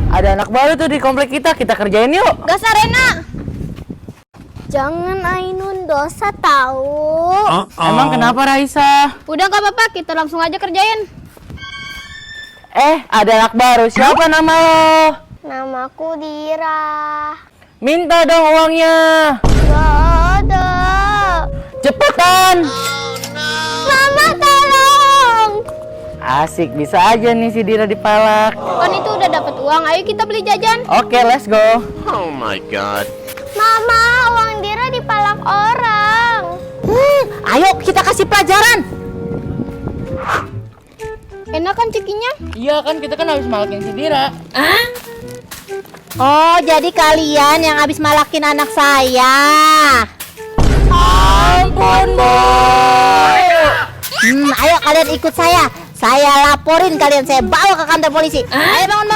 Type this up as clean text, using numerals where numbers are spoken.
Ada anak baru tuh di komplek kita kerjain yuk. Gas Arena. Jangan Ainun dosa tahu. Emang kenapa Raisa? Udah gak apa-apa, kita langsung aja kerjain. Ada anak baru, siapa nama lo? Namaku Dira. Minta dong uangnya. Gak ada. Cepetan. Mama tolong. Asik, bisa aja nih si Dira dipalak. Kan itu udah dapat uang, ayo kita beli jajan. Oke, let's go. Oh my god. Mama, uang Dira dipalak orang. Ayo kita kasih pelajaran. Enak kan cekinya? Iya kan, kita kan habis malakin si Dira. Oh, jadi kalian yang habis malakin anak saya. Ampun, Bu. Ayo kalian ikut saya. Saya laporin kalian, saya bawa ke kantor polisi. Ayo bangun.